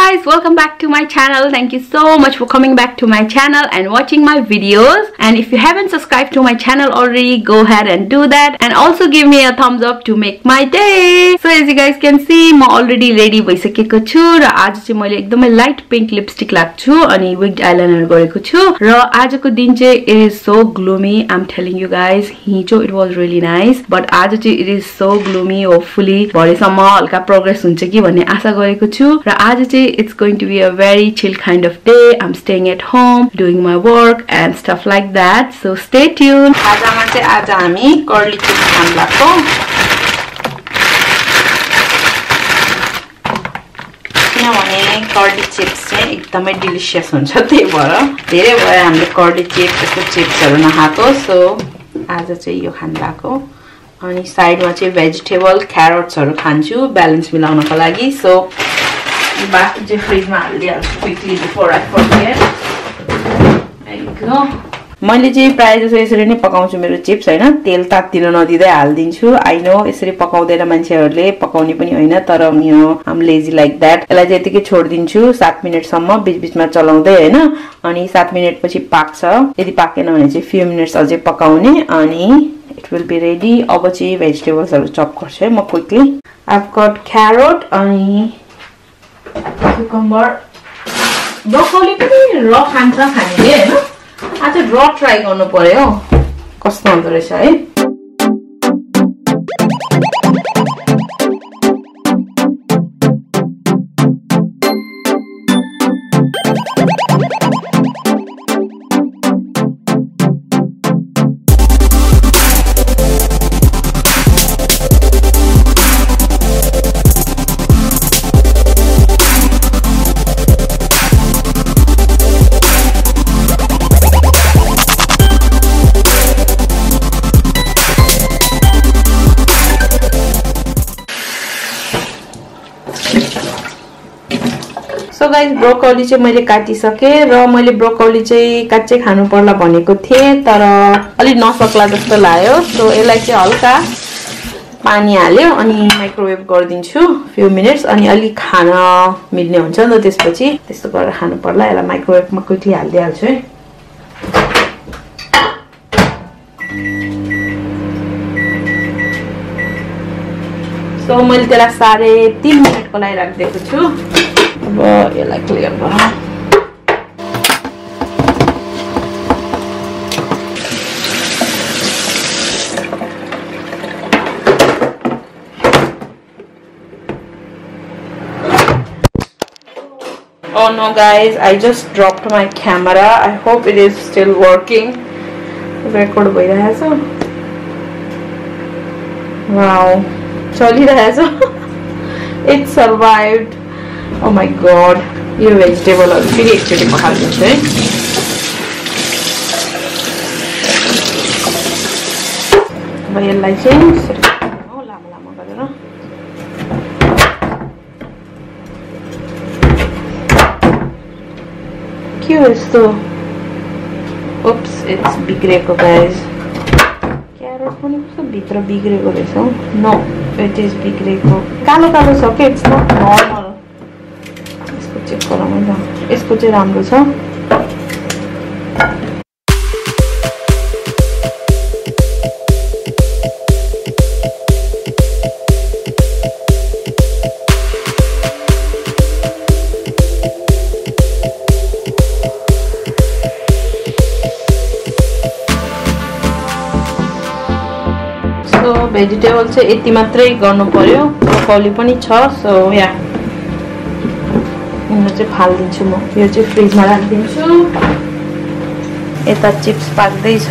guys, welcome back to my channel. Thank you so much for coming back to my channel and watching my videos. And if you haven't subscribed to my channel already, go ahead and do that, and also give me a thumbs up to make my day. So as you guys can see, I'm already ready भइसकेको छु र आज चाहिँ मैले एकदमै light pink lipstick लगाएको छु अनि विग्ड आइलाइनर गरेको छु र आजको दिन चाहिँ it is so gloomy. I am telling you guys, हिजो it was really nice but आज चाहिँ it is so gloomy. Hopefully भरेसम्म हल्का प्रोग्रेस हुन्छ कि भन्ने आशा गरेको छु र आज चाहिँ it's going to be a very chill kind of day. I'm staying at home, doing my work and stuff like that. So stay tuned. आज हामी कर्ली चिप्स खान लाग्छौं. किनभने कर्ली चिप्स चाहिँ एकदमै डिलिशियस हुन्छ, त्यही भएर धेरै भयो हामीले कर्ली चिप्स यस्तो चिप्सहरु नखाएको. सो आज चाहिँ यो खान लाग्यो. अनि साइडमा चाहिँ भेजिटेबल क्यारोट्सहरु खान्छु ब्यालेन्स मिलाउनको लागि. सो बाकी चाहिँ फ्रिजमा हालिदिहाल्छु quickly before I forget. There you go. मैले चाहिँ प्राय जसो यसरी नै पकाउँछु मेरो चिप्स हैन, तेल तात्तिन नदिँदै हाल्दिन्छु. आई नो यसरी पकाउँदैन मान्छेहरुले, पकाउने पनि हैन, तर you am lazy like that. यसलाई चाहिँ यतिकै छोड्दिन्छु 7 मिनेटसम्म बीचबीचमा चलाउँदै हैन. अनि 7 मिनेट पछि पाक्छ. यदि पाकेन भने चाहिँ फ्यु मिनेट्स अझै पकाउने अनि इट विल बी रेडी. अब चाहिँ भेजिटेबल्सहरु चप गर्छु है म quickly. I have got carrot अनि cucumber, ब्रोकोली पनि र खान्छ खानेले हैन. आज र ट्राई गर्नु पर्यो कस्तो हुँदो रहेछ है. सो गाइस, ब्रोकोली चाहिँ मैले काटिसके र मैले ब्रोकोली चाहिँ काच्चै खानु पर्ला भनेको थिए, तर अलि नसक्ला जस्तो लाग्यो. सो यसलाई चाहिँ हल्का पानी हाल्यो अनि माइक्रोवेभ गरिदिन्छु फ्यु मिनेट्स अनि अलि खान मिल्ने हुन्छ नि त. त्यसपछि त्यस्तो गरेर खानु पर्ला. यसलाई माइक्रोवेभमा क्विकली हाल्दिहाल्छु है. सो मैले त्यसलाई 3.5 मिनेटको लागि राखिदिएको छु. अब यसलाई क्लियर गरौँ. Oh no guys, I just dropped my camera. I hope it is still working. Record भइरहेछ. Wow, चलिरहेछ. It survived. Oh my god, यो भेजिटेबल फेरि एकचोटि पकाइदिन्छु है. अब यसलाई चाहिँ लामो लामो गरेर के हो यस्तो. ओप्स, इट्स बिग्रेको गाइज. क्यारोट पनि कस्तो भित्र बिग्रेको रहेछ. नो, इट इज बिग्रेको. कालो कालो छ के, इट्स नट नर्मल. चेक गरौँ है त, यसको चाहिँ राम्रो छ. सो भेजिटेबल चाहिँ यति मात्रै गर्नु पर्यो. ब्रोकोली पनि छ. सो या चाहिँ फाल्दिन्छु म. यो चाहिँ फ्रिजमा राखिदिन्छु. यता चिप्स पाक्दै छ.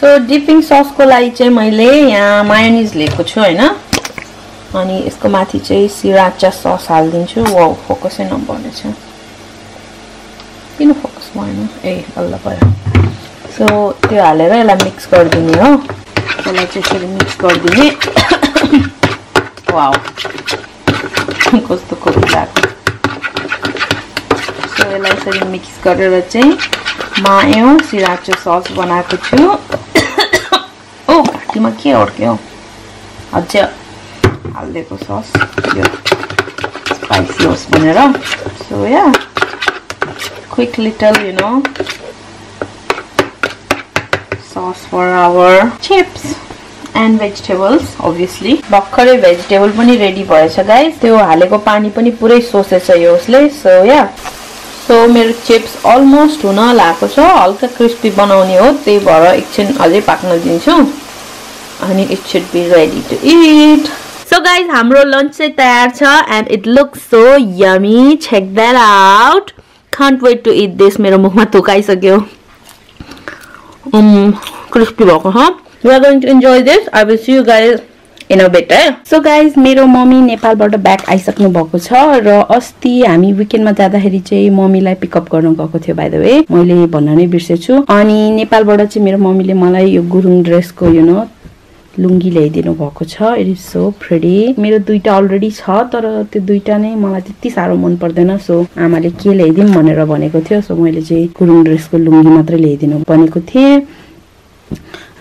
सो डिपिङ ससको लागि चाहिँ मैले यहाँ मायोनिज लिएको छु हैन. अनि यसको माथि चाहिँ सिराचा सस हाल्दिन्छु. वाउ, फोकसै नभर्नेछ. किन फोकस भएन? ए अल्ल भयो. सो त्यो हालेर यसलाई मिक्स गरिदिने हो. यसलाई चाहिँ यसरी मिक्स गरिदिने. वाउ, कस्तो खोकी लाग्यो. सो यसलाई यसरी मिक्स गरेर चाहिँ मायो सिराचा सस बनाएको छु. ओ घाँटीमा के अड्क्यो. अझै हाल्दिएको सस यो स्पाइसी होस् भनेर so yeah quick little sauce for our chips and vegetables obviously भर्खरै vegetable पनि रेडी भएछ गाइस त्यो हालेको पानी पनि पुरै सोसेछ यो उसले सो या सो मेरो चिप्स अलमोस्ट हुन लागेको छ हल्का क्रिस्पी बनाउने हो त्यही भएर एकछिन अझै पाक्न दिन्छु अनि it should be ready to eat so guys हाम्रो लन्च चाहिँ तयार छ and it looks so yummy check that out can't wait to eat this मेरो मुखमा थुकाइसक्यो crispy भएको छ we are going to enjoy this I will see you guys in a bit so guys मेरो mummy नेपालबाट back आइसक्नु भएको छ र अस्ति हामी विकेन्डमा जाँदाखेरि चाहिँ मम्मीलाई पिकअप गर्न गएको थियो बाइ द वे मैले भन्न नै बिर्सेछु अनि नेपालबाट चाहिँ मेरो मम्मीले मलाई यो गुरुङ ड्रेसको लुङ्गी ल्याइदिनु भएको छ इट इज सो प्रिटी मेरो दुईटा अलरेडी छ तर त्यो दुईटा नै मलाई त्यति साह्रो मन पर्दैन सो आमाले के ल्याइदिम भनेर भनेको थियो सो मैले चाहिँ गुरुङ ड्रेसको लुङ्गी मात्र ल्याइदिनु भनेको थिएँ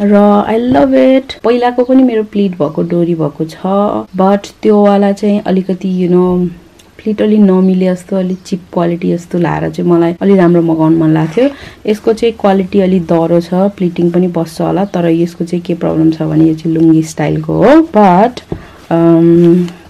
र आई लभ इट पहिलाको पनि मेरो प्लिट भएको डोरी भएको छ बट त्यो वाला चाहिँ अलिकति प्लिट अलि नमिले जस्तो अलि चिप क्वालिटी जस्तो लाएर चाहिँ मलाई अलि राम्रो मगाउन मन लाग्थ्यो यसको चाहिँ क्वालिटी अलि दरो छ प्लिटिङ पनि बस्छ होला तर यसको चाहिँ के प्रब्लम छ भने यो चाहिँ लुङ्गी स्टाइलको हो बट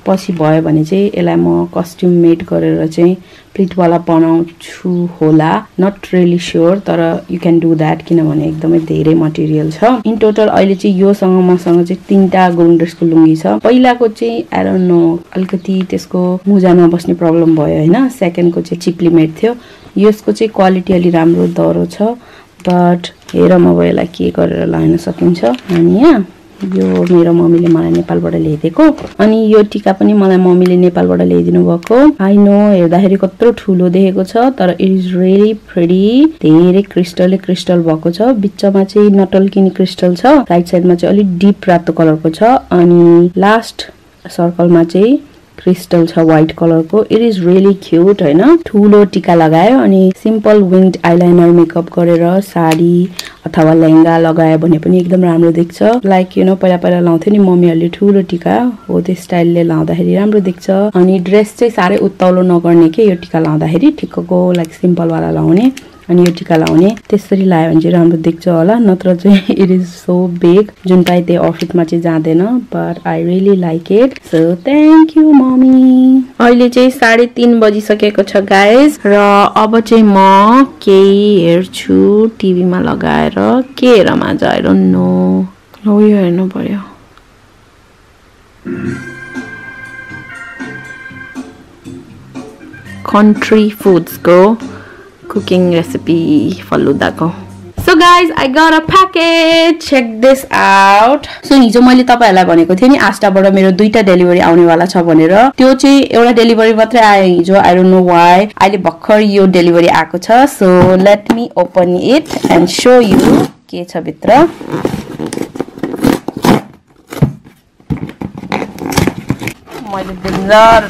पछि भयो भने चाहिँ यसलाई म कस्ट्युम मेड गरेर चाहिँ प्लिट वाला बनाउँछु होला नट रियली श्योर तर यु क्यान डु द्याट किनभने एकदमै धेरै मटेरियल छ इन टोटल अहिले चाहिँ योसँग मसँग चाहिँ 3टा गुरुङ ड्रेसको लुङ्गी छ पहिलाको चाहिँ आई डोन्ट नो अलिकति त्यसको मुजा नबस्ने प्रब्लम भयो हैन सेकेन्डको चाहिँ चिप्ली मेड थियो यसको चाहिँ क्वालिटी अलि राम्रो दरो छ बट हेर म यसलाई के गरेर लगाउन सकिन्छ अनि यहाँ यो मेरो मम्मीले मलाई नेपालबाट ल्याइदिएको अनि यो टीका पनि मलाई मम्मीले नेपालबाट ल्याइदिनु भएको आई नो हेर्दाखेरि कत्रो ठुलो देखेको छ तर इट इज रियली प्रिटी धेरै क्रिस्टल भएको छ बिचमा चाहिँ नटल्किने क्रिस्टल छ राइट साइडमा चाहिँ अलि डीप रातो कलरको छ अनि लास्ट सर्कलमा चाहिँ क्रिस्टल छ व्हाइट कलरको इट इज रियली क्यूट हैन ठुलो टीका लगायो अनि सिम्पल विङ्ड आइलाइनर मेकअप गरेर साडी अथवा लेहेंगा लगायो भने पनि एकदम राम्रो देख्छ लाइक पहिला लाउँथ्यो नि मम्मीहरुले ठुलो टीका हो त्यो स्टाइलले लाउँदाखेरि राम्रो देख्छ अनि ड्रेस चाहिँ सारै उत्ताउलो नगर्ने के यो टीका लाउँदाखेरि ठिक्कको लाइक सिम्पल वाला लाउने अनि यो टीका लाउने त्यसरी लायो भने चाहिँ राम्रो देख्छ होला नत्र चाहिँ इट इज सो बिग जुन पाए त्यही आउटफिटमा चाहिँ जाँदैन but I really like it so thank you mummy अहिले चाहिँ 3:30 बजिसकेको छ गाइस र अब चाहिँ म केही हेर्छु टिभीमा लगाएर के हेरम आज आई डोन्ट नो हो यो हेर्नु पर्यो country foods go cooking recipe faluda ko so guys I got a package check this out so हिजो मैले तपाईहरुलाई भनेको थिए नि आस्टाबाट मेरो दुईटा डेलिभरी आउने वाला छ भनेर त्यो चाहिँ एउटा डेलिभरी मात्रै आयो हिजो I don't know why अहिले भर्खर यो डेलिभरी आएको छ so let me open it and show you के छ भित्र मैले बिन्जर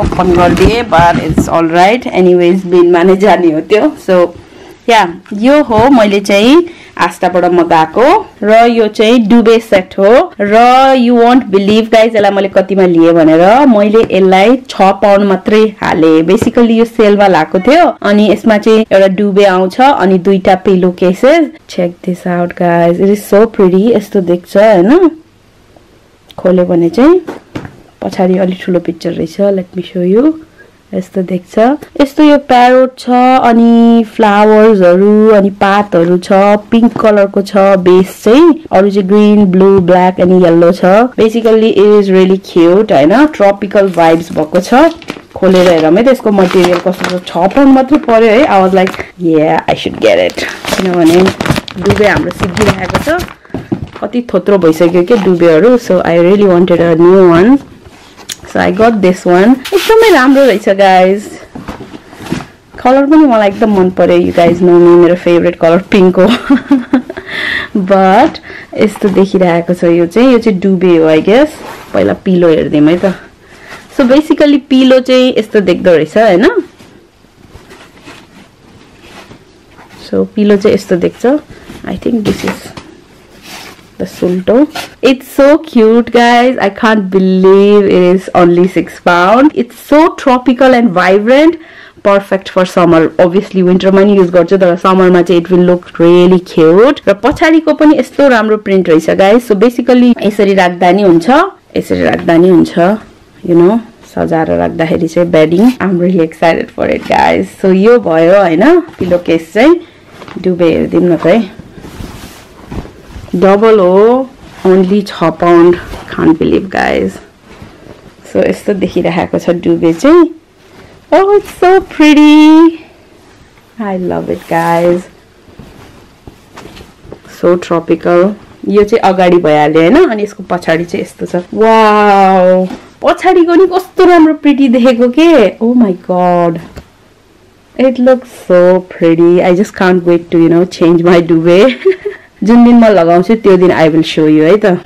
ओपन गर्दिए but it's all right anyways bin माने जाने हो त्यो so yeah यो हो मैले चाहिँ आस्टाबाट मगाएको र यो चाहिँ डुबे सेट हो र you won't believe guys यसलाई मैले कतिमा लिए भनेर मैले यसलाई 6 पाउन्ड मात्रै हाले बेसिकली यो सेलमा लाएको थियो अनि यसमा चाहिँ एउटा डुबे आउँछ अनि दुईटा पिलो cases check this out guys it is so pretty यस्तो देख्छ हैन खोले भने चाहिँ पछाडी अलि ठुलो पिक्चर रहेछ लेट मी शो यु यस्तो देख्छ यस्तो यो प्यारोट छ अनि फ्लावर्सहरु अनि पातहरु छ पिंक कलरको छ बेस चाहिँ अरु चाहिँ ग्रीन ब्लू ब्ल्याक अनि येलो छ basically it is really cute हैन ट्रपिकल भाइब्स भएको छ खोलेर हेरम है त्यसको मटेरियल कस्तो छ 6 पाउन्ड मात्र पर्यो है I was like ya I should get it किनभने डुबे हाम्रो सिद्धिरहेको छ कति थोत्रो भइसक्यो के डुबेहरु so I really wanted a new one So I got this one. एकदमै राम्रो रहेछ guys. कलर पनि मलाई एकदम मन पर्यो. You guys know me मेरो फेभरेट कलर पिंक हो. But यस्तो देखिरहेको छ यो चाहिँ डुबे हो I guess. पहिला पिलो हेर्दिम है त. So basically पिलो चाहिँ यस्तो देख्दो रहेछ हैन? So पिलो चाहिँ यस्तो देख्छ. I think this is the sulto. It's so cute, guys. I can't believe it is only 6 pounds. It's so tropical and vibrant. Perfect for summer. Obviously winter ma ni use garchu tara summer ma chai it will look really cute. Ra pachadi ko pani yesto ramro print rahicha, guys. So basically यसरी राख्दा नि हुन्छ, यसरी राख्दा नि हुन्छ, you know, सजाएर राख्दाखेरि चाहिँ bedding. I'm really excited for it, guys. So यो भयो हैन पिलो केस चाहिँ डुबे हेर्दिम न त है. Double हो, only 6 pound. Can't believe, guys. So यस्तो देखिरहेको छ डुबे चाहिँ. Oh, it's so pretty. I love it, guys. So tropical. यो चाहिँ अगाडि भइहाल्यो हैन अनि यसको पछाडी चाहिँ यस्तो छ. वाउ, पछाडीको नि कस्तो राम्रो प्रिटी देखेको के. Oh my god. It looks so pretty. I just can't wait to, you know, change my duvet. जुन दिन म लगाउँछु त्यो दिन I will show you है त.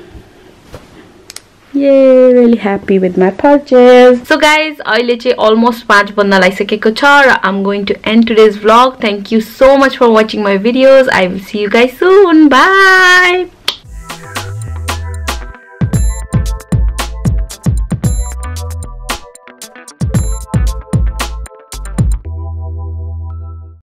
Yay, really happy with my purchase. So guys, अहिले चाहिँ almost 5 बन्न लागिसकेको छ र I'm going to end today's vlog. Thank you so much for watching my videos. I will see you guys soon. Bye.